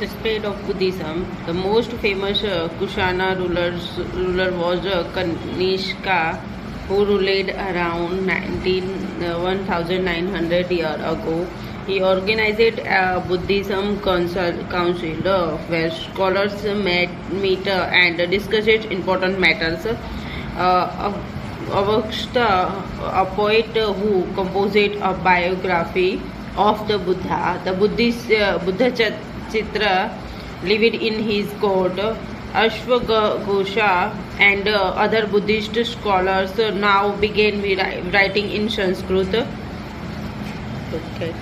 The spread of Buddhism. The most famous Kushana ruler was Kanishka, who ruled around 1900 years ago. He organized a Buddhism council where scholars meet and discussed important matters. Avakshta, a poet who composed a biography of the Buddha. The Buddha Chitra lived in his court. Ashwagosha and other Buddhist scholars now began writing in Sanskrit. Okay.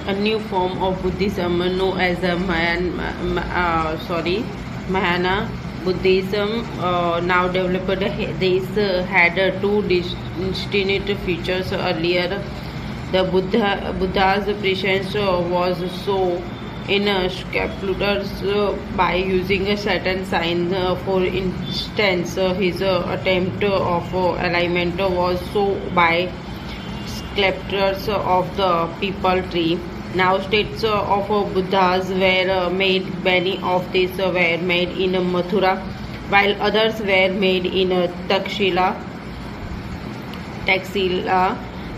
A new form of Buddhism known as Mahayana Buddhism now developed. This had two distinct features. Earlier, the Buddha's presence was so in sculptures by using a certain sign. For instance, his attempt of alignment was so by sculptures of the people tree. Now statues of Buddhas were made. Many of these were made in Mathura, while others were made in Taxila.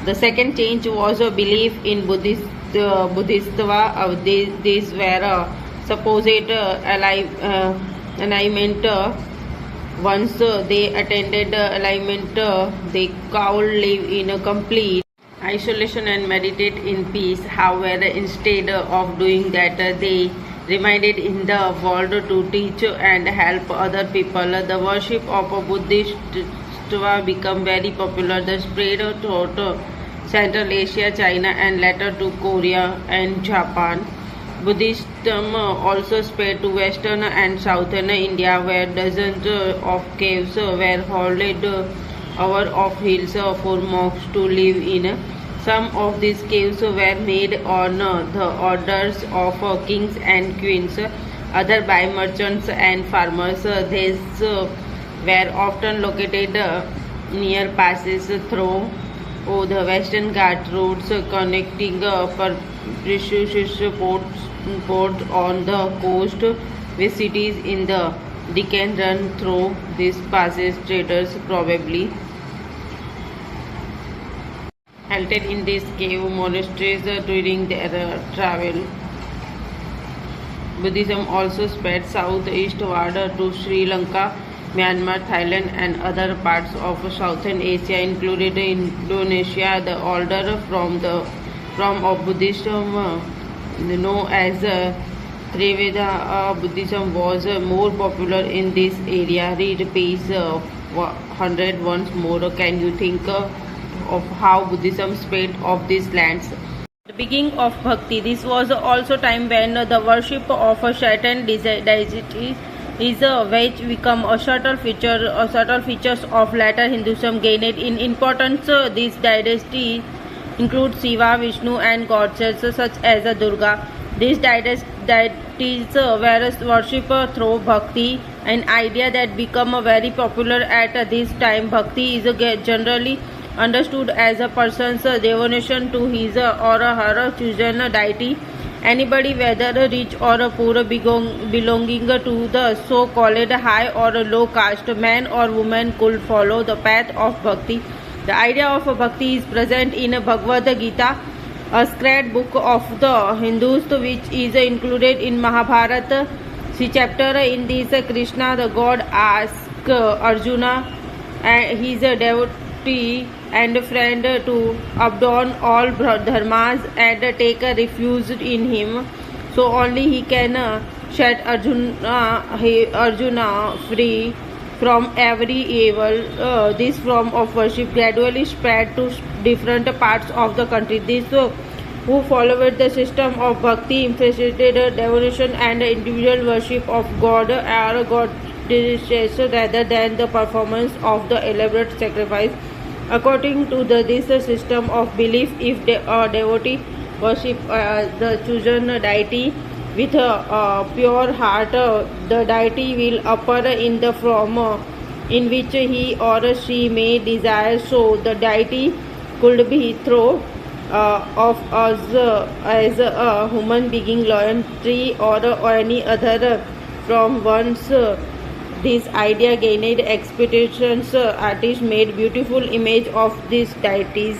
The second change was a belief in Bodhisattva. These were supposed alignment. Once they attended alignment, they could live in a complete isolation and meditate in peace. However, instead of doing that, they remained in the world to teach and help other people. The worship of a Buddhist became very popular. The spread throughout Central Asia, China, and later to Korea and Japan. Buddhism also spread to Western and Southern India, where dozens of caves were hollowed out of hills for monks to live in. Some of these caves were made on the orders of kings and queens, others by merchants and farmers. These were often located near passes through the Western Ghat roads connecting precious ports on the coast with cities in the Deccan. Run through these passes. Traders probably halted in these cave monasteries during their travel. Buddhism also spread southeastward to Sri Lanka, Myanmar, Thailand, and other parts of Southern Asia, including Indonesia. The older form of Buddhism, known as Theravada Buddhism, was more popular in this area. Read page 100 once more. Can you think of how Buddhism spread of these lands? The beginning of Bhakti. This was also time when the worship of a certain deity is which become a subtle features of later Hinduism gained in importance. These deities include Shiva, Vishnu, and goddesses such as Durga. These deities were worshipped through bhakti, an idea that became very popular at this time. Bhakti is generally understood as a person's devotion to his or her chosen deity. Anybody, whether rich or poor, belonging to the so-called high or low caste, man or woman, could follow the path of bhakti. The idea of bhakti is present in Bhagavad Gita, a sacred book of the Hindus, which is included in Mahabharata. See chapter. In this, Krishna, the god, asks Arjuna, his devotee and friend, to abandon all dharmas and take refuge in him, so only he can set Arjuna free from every evil. This form of worship gradually spread to different parts of the country. These who followed the system of bhakti emphasized devotion and individual worship of God or goddesses rather than the performance of the elaborate sacrifice. According to this system of belief, if a devotee worship the chosen deity with a pure heart, the deity will appear in the form in which he or she may desire. So the deity could be through of us as a human being, loyalty, or any other from once. This idea gained expectations. Artists made beautiful image of these deities